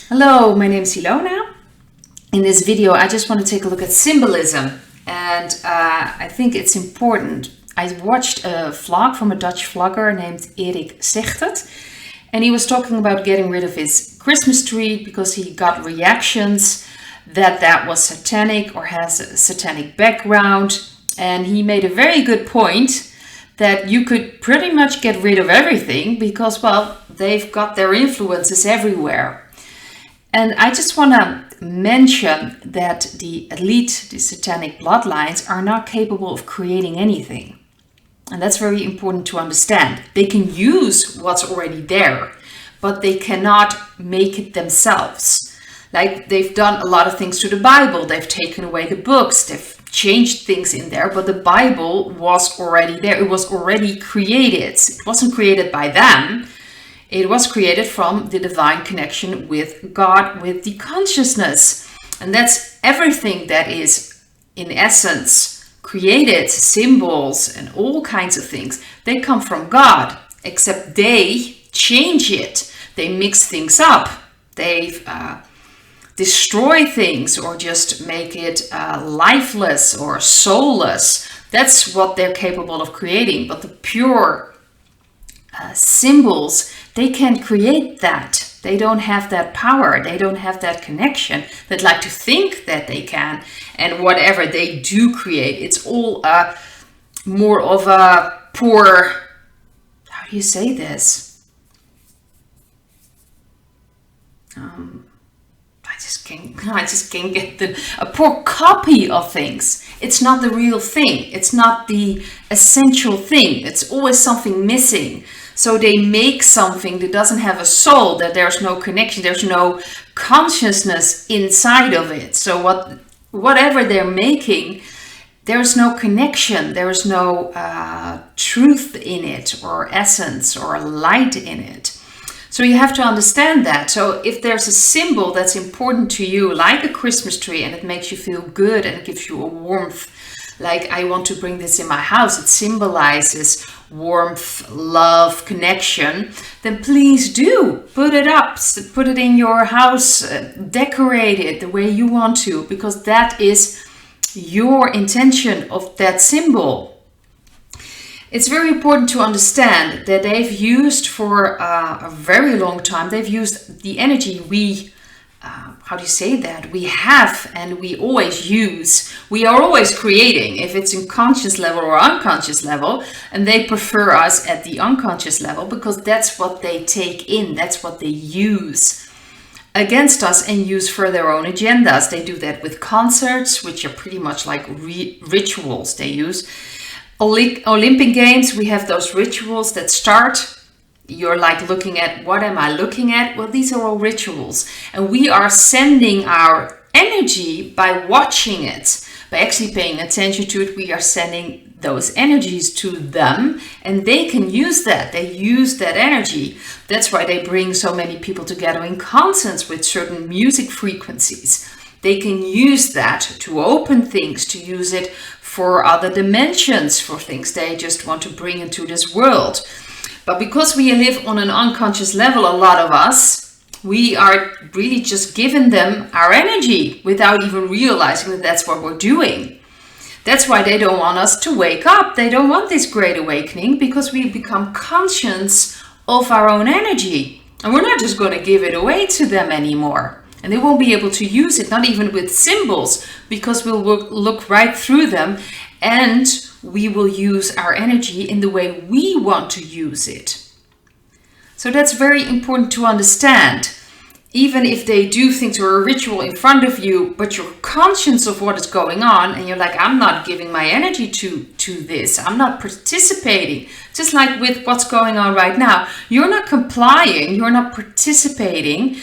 Hello, my name is Ilona. In this video, I just want to take a look at symbolism, and I think it's important. I watched a vlog from a Dutch vlogger named Erik Zegtert, and he was talking about getting rid of his Christmas tree because he got reactions that was satanic or has a satanic background. And he made a very good point that you could pretty much get rid of everything because, well, they've got their influences everywhere. And I just want to mention that the elite, the satanic bloodlines, are not capable of creating anything. And that's very important to understand. They can use what's already there, but they cannot make it themselves. Like, they've done a lot of things to the Bible. They've taken away the books. They've changed things in there, but the Bible was already there. It was already created. It wasn't created by them. It was created from the divine connection with God, with the consciousness. And that's everything that is, in essence, created, symbols and all kinds of things. They come from God, except they change it. They mix things up. They destroy things or just make it lifeless or soulless. That's what they're capable of creating. But the pure symbols, they can't create that. They don't have that power. They don't have that connection. They'd like to think that they can. And whatever they do create, it's all more of a poor, how do you say this? I just can't get a poor copy of things. It's not the real thing. It's not the essential thing. It's always something missing. So they make something that doesn't have a soul, that there's no connection, there's no consciousness inside of it. So whatever they're making, there's no connection, there's no truth in it, or essence, or light in it. So you have to understand that. So if there's a symbol that's important to you, like a Christmas tree, and it makes you feel good and it gives you a warmth, like I want to bring this in my house, it symbolizes warmth, love, connection, then please do put it up, put it in your house, decorate it the way you want to, because that is your intention of that symbol. It's very important to understand that they've used for a very long time, they've used the energy we we have and we always use. We are always creating, if it's in conscious level or unconscious level, and they prefer us at the unconscious level because that's what they take in, that's what they use against us and use for their own agendas. They do that with concerts, which are pretty much like rituals they use. Olympic Games, we have those rituals that start. You're like looking at, what am I looking at? Well, these are all rituals. And we are sending our energy by watching it. By actually paying attention to it, we are sending those energies to them. And they can use that. They use that energy. That's why they bring so many people together in concerts with certain music frequencies. They can use that to open things, to use it for other dimensions, for things they just want to bring into this world. But because we live on an unconscious level, a lot of us, we are really just giving them our energy without even realizing that that's what we're doing. That's why they don't want us to wake up. They don't want this great awakening because we become conscious of our own energy. And we're not just going to give it away to them anymore. And they won't be able to use it, not even with symbols, because we'll look right through them and we will use our energy in the way we want to use it. So that's very important to understand. Even if they do things or a ritual in front of you, but you're conscious of what is going on and you're like, I'm not giving my energy to this. I'm not participating. Just like with what's going on right now. You're not complying. You're not participating.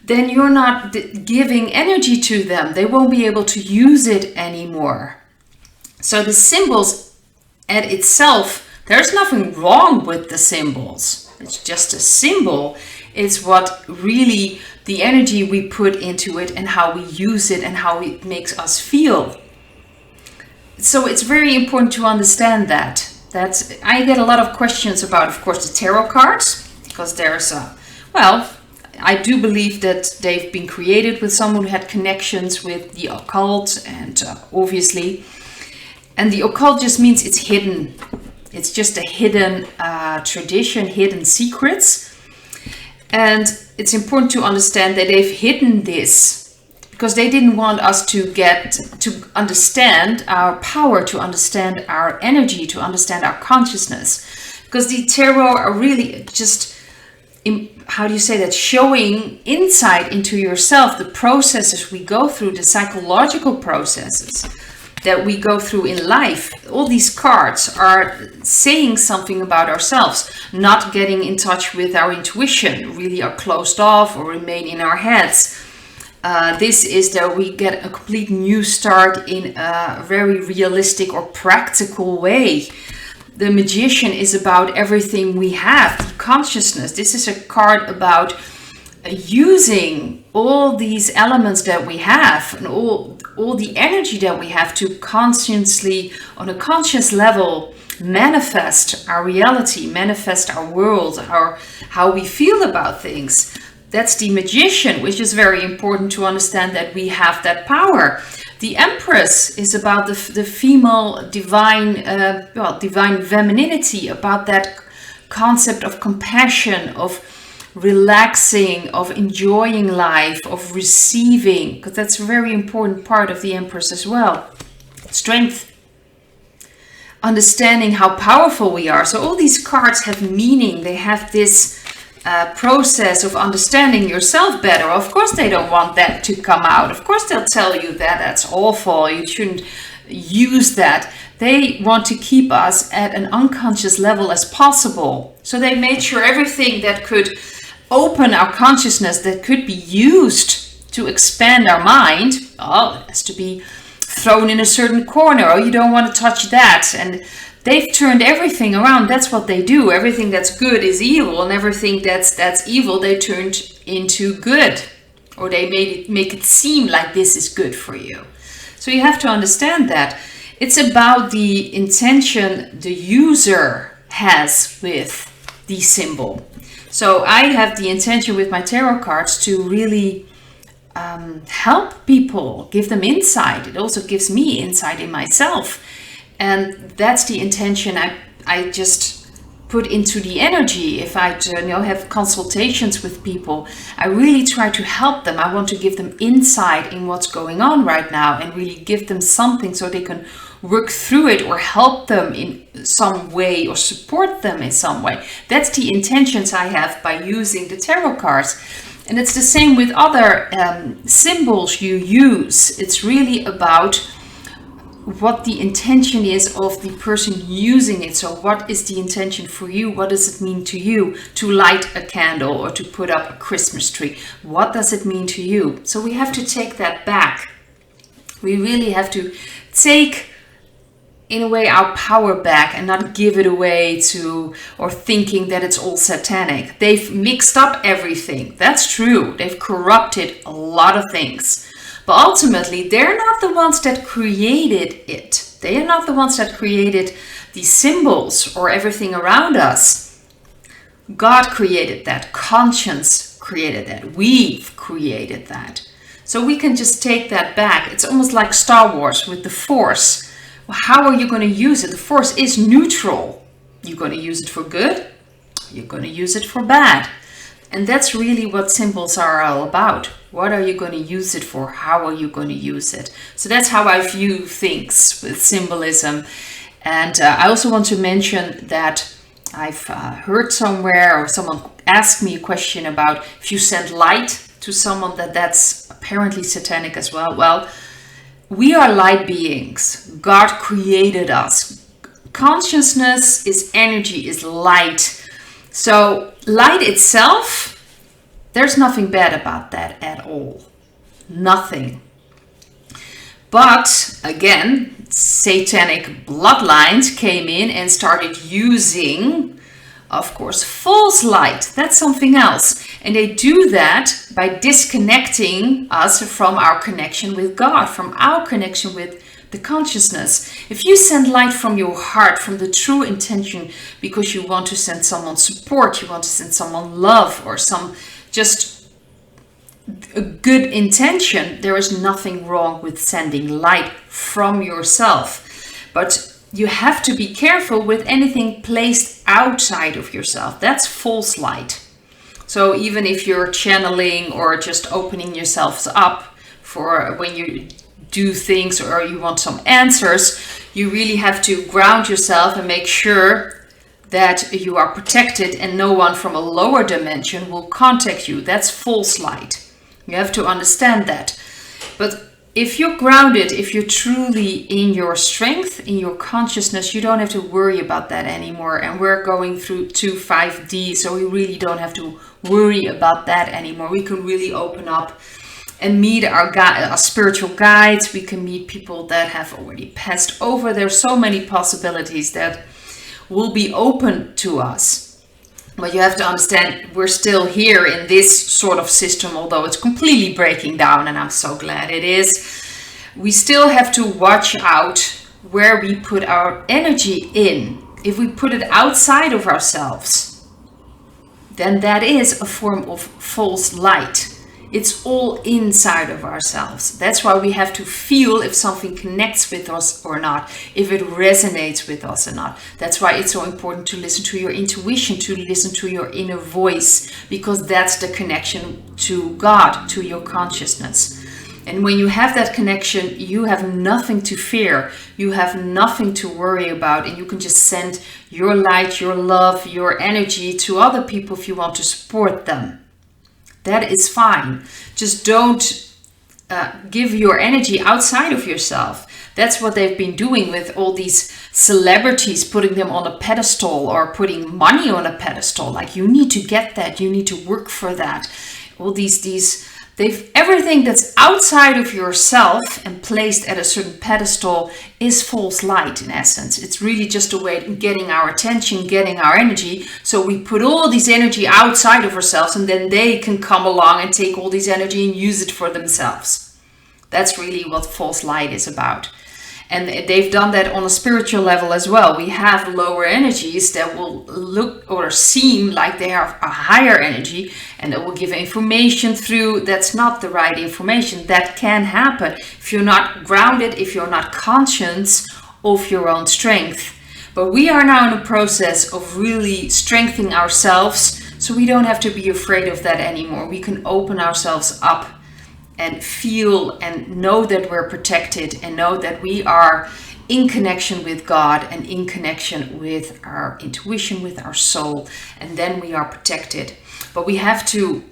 Then you're not giving energy to them. They won't be able to use it anymore. So the symbols at itself, there's nothing wrong with the symbols. It's just a symbol. It's what really the energy we put into it and how we use it and how it makes us feel. So it's very important to understand that. I get a lot of questions about, of course, the tarot cards, because there's I do believe that they've been created with someone who had connections with the occult, and obviously. And the occult just means it's hidden. It's just a hidden tradition, hidden secrets. And it's important to understand that they've hidden this because they didn't want us to get to understand our power, to understand our energy, to understand our consciousness. Because the tarot are really just, how do you say that, showing insight into yourself, the processes we go through, the psychological processes that we go through in life. All these cards are saying something about ourselves, not getting in touch with our intuition, really are closed off or remain in our heads. This is that we get a complete new start in a very realistic or practical way. The Magician is about everything we have, the consciousness. This is a card about using all these elements that we have and all the energy that we have to consciously, on a conscious level, manifest our reality, manifest our world, how we feel about things. That's the Magician, which is very important to understand that we have that power. The Empress is about the female divine, divine femininity, about that concept of compassion, of relaxing, of enjoying life, of receiving, because that's a very important part of the Empress as well. Strength, understanding how powerful we are. So all these cards have meaning. They have this process of understanding yourself better. Of course they don't want that to come out. Of course they'll tell you that that's awful, you shouldn't use that. They want to keep us at an unconscious level as possible. So they made sure everything that could open our consciousness, that could be used to expand our mind, it has to be thrown in a certain corner. Oh, you don't want to touch that. And they've turned everything around. That's what they do. Everything that's good is evil, and everything that's evil they turned into good, or they make it seem like this is good for you. So you have to understand that it's about the intention the user has with the symbol. So I have the intention with my tarot cards to really help people, give them insight. It also gives me insight in myself. And that's the intention I just put into the energy. If I have consultations with people, I really try to help them. I want to give them insight in what's going on right now and really give them something so they can work through it or help them in some way or support them in some way. That's the intentions I have by using the tarot cards. And it's the same with other symbols you use. It's really about what the intention is of the person using it. So what is the intention for you? What does it mean to you to light a candle or to put up a Christmas tree? What does it mean to you? So we have to take that back. We really have to take, in a way, our power back and not give it away to, or thinking that it's all satanic. They've mixed up everything. That's true. They've corrupted a lot of things. But ultimately, they're not the ones that created it. They are not the ones that created these symbols or everything around us. God created that. Conscience created that. We've created that. So we can just take that back. It's almost like Star Wars with the Force. Well, how are you going to use it? The Force is neutral. You're going to use it for good. You're going to use it for bad. And that's really what symbols are all about. What are you going to use it for? How are you going to use it? So that's how I view things with symbolism. And I also want to mention that I've heard somewhere, or someone asked me a question about if you send light to someone, that's apparently satanic as well. Well, we are light beings. God created us. Consciousness is energy, is light. So light itself, there's nothing bad about that at all. Nothing. But again, satanic bloodlines came in and started using, of course, false light. That's something else. And they do that by disconnecting us from our connection with God, from our connection with the consciousness. If you send light from your heart, from the true intention, because you want to send someone support, you want to send someone love, or some just a good intention, there is nothing wrong with sending light from yourself. But you have to be careful with anything placed outside of yourself. That's false light. So even if you're channeling or just opening yourselves up for when you do things or you want some answers, you really have to ground yourself and make sure that you are protected and no one from a lower dimension will contact you. That's false light. You have to understand that. But if you're grounded, if you're truly in your strength, in your consciousness, you don't have to worry about that anymore. And we're going through to 5D, so we really don't have to worry about that anymore. We can really open up and meet our spiritual guides. We can meet people that have already passed over. There's so many possibilities that will be open to us. But you have to understand, we're still here in this sort of system, although it's completely breaking down, and I'm so glad it is. We still have to watch out where we put our energy in. If we put it outside of ourselves, then that is a form of false light. It's all inside of ourselves. That's why we have to feel if something connects with us or not, if it resonates with us or not. That's why it's so important to listen to your intuition, to listen to your inner voice, because that's the connection to God, to your consciousness. And when you have that connection, you have nothing to fear. You have nothing to worry about, and you can just send your light, your love, your energy to other people if you want to support them. That is fine. Just don't give your energy outside of yourself. That's what they've been doing with all these celebrities, putting them on a pedestal or putting money on a pedestal. Like, you need to get that, you need to work for that. All everything that's outside of yourself and placed at a certain pedestal is false light in essence. It's really just a way of getting our attention, getting our energy. So we put all this energy outside of ourselves, and then they can come along and take all this energy and use it for themselves. That's really what false light is about. And they've done that on a spiritual level as well. We have lower energies that will look or seem like they have a higher energy, and that will give information through. That's not the right information. That can happen if you're not grounded, if you're not conscious of your own strength. But we are now in a process of really strengthening ourselves, so we don't have to be afraid of that anymore. We can open ourselves up and feel and know that we're protected, and know that we are in connection with God and in connection with our intuition, with our soul, and then we are protected. But we have to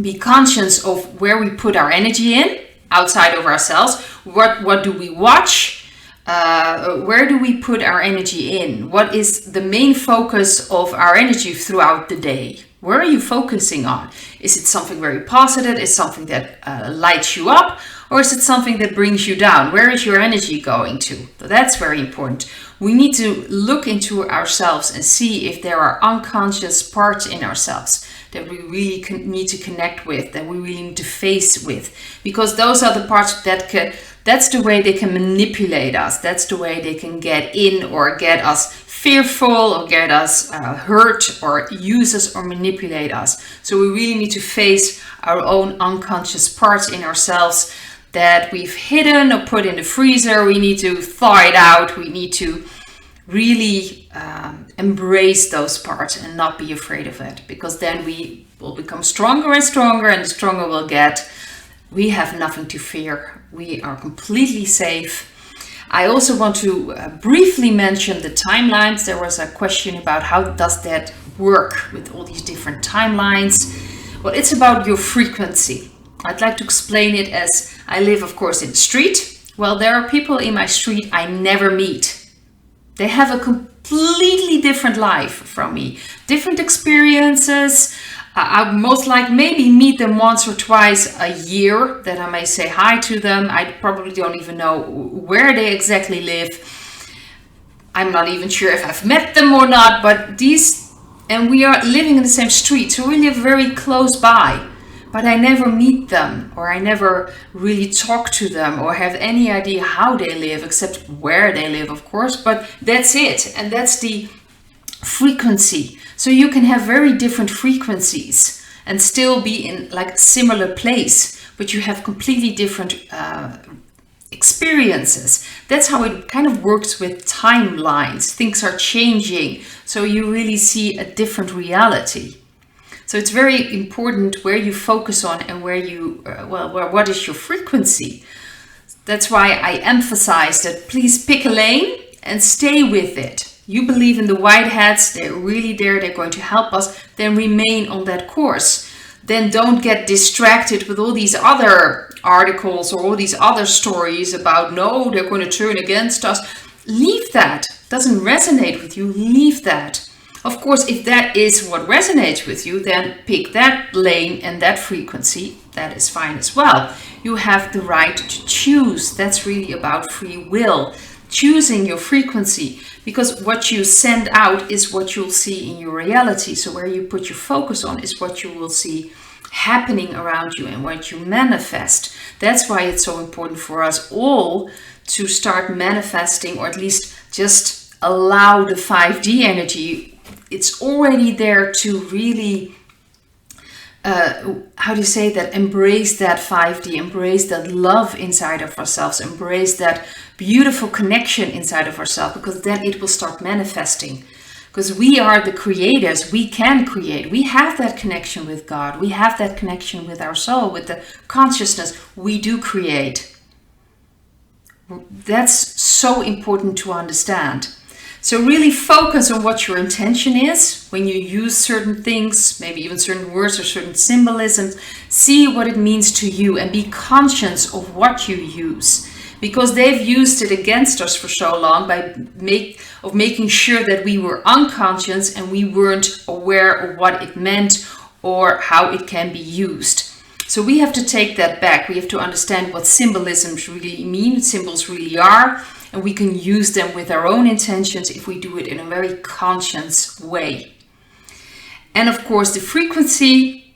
be conscious of where we put our energy in, outside of ourselves. What do we watch? Where do we put our energy in? What is the main focus of our energy throughout the day? Where are you focusing on? Is it something very positive? Is it something that lights you up? Or is it something that brings you down? Where is your energy going to? So that's very important. We need to look into ourselves and see if there are unconscious parts in ourselves that we really need to connect with, that we really need to face with. Because those are the parts that's the way they can manipulate us. That's the way they can get in or get us fearful or get us hurt or use us or manipulate us. So we really need to face our own unconscious parts in ourselves that we've hidden or put in the freezer. We need to thaw it out. We need to really embrace those parts and not be afraid of it, because then we will become stronger and stronger, and the stronger we'll get. We have nothing to fear. We are completely safe. I also want to briefly mention the timelines. There was a question about how does that work with all these different timelines. Well, it's about your frequency. I'd like to explain it as I live, of course, in the street. Well, there are people in my street I never meet. They have a completely different life from me, different experiences. I most likely maybe meet them once or twice a year, that I may say hi to them. I probably don't even know where they exactly live. I'm not even sure if I've met them or not, but and we are living in the same street, so we live very close by. But I never meet them, or I never really talk to them or have any idea how they live, except where they live, of course. But that's it, and that's the frequency. So you can have very different frequencies, and still be in like a similar place, but you have completely different experiences. That's how it kind of works with timelines. Things are changing, so you really see a different reality. So it's very important where you focus on and where you, what is your frequency. That's why I emphasize that please pick a lane and stay with it. You believe in the white hats, they're really there, they're going to help us, then remain on that course. Then don't get distracted with all these other articles or all these other stories about, no, they're going to turn against us. Leave that. Doesn't resonate with you, leave that. Of course, if that is what resonates with you, then pick that lane and that frequency. That is fine as well. You have the right to choose. That's really about free will. Choosing your frequency, because what you send out is what you'll see in your reality. So where you put your focus on is what you will see happening around you and what you manifest. That's why it's so important for us all to start manifesting, or at least just allow the 5D energy. It's already there to really, how do you say that? Embrace that 5D, embrace that love inside of ourselves, embrace that beautiful connection inside of ourselves, because then it will start manifesting. Because we are the creators, we can create. We have that connection with God. We have that connection with our soul, with the consciousness. We do create. That's so important to understand. So really focus on what your intention is when you use certain things, maybe even certain words or certain symbolisms. See what it means to you and be conscious of what you use, because they've used it against us for so long by making sure that we were unconscious and we weren't aware of what it meant or how it can be used. So we have to take that back. We have to understand what symbolisms really mean, symbols really are. And we can use them with our own intentions if we do it in a very conscious way. And of course, the frequency,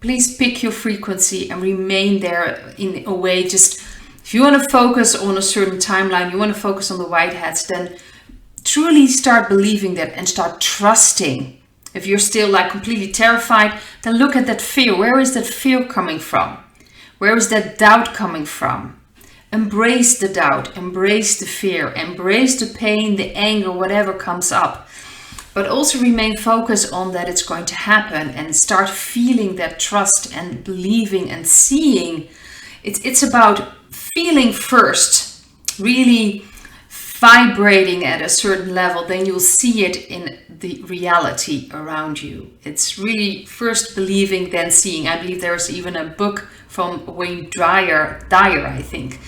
please pick your frequency and remain there in a way. Just if you want to focus on a certain timeline, you want to focus on the white hats, then truly start believing that and start trusting. If you're still like completely terrified, then look at that fear. Where is that fear coming from? Where is that doubt coming from? Embrace the doubt, embrace the fear, embrace the pain, the anger, whatever comes up. But also remain focused on that it's going to happen, and start feeling that trust and believing and seeing. It's about feeling first, really vibrating at a certain level, then you'll see it in the reality around you. It's really first believing, then seeing. I believe there's even a book from Wayne Dyer, I think.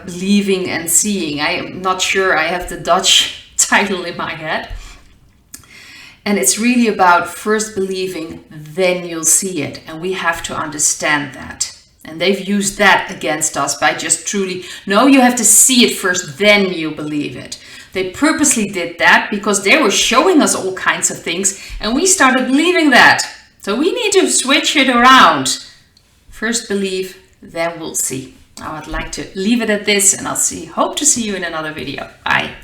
Believing and seeing. I am not sure, I have the Dutch title in my head. And it's really about first believing, then you'll see it. And we have to understand that. And they've used that against us by just truly, no, you have to see it first, then you believe it. They purposely did that because they were showing us all kinds of things and we started believing that. So we need to switch it around. First believe, then we'll see. I would like to leave it at this, and hope to see you in another video. Bye.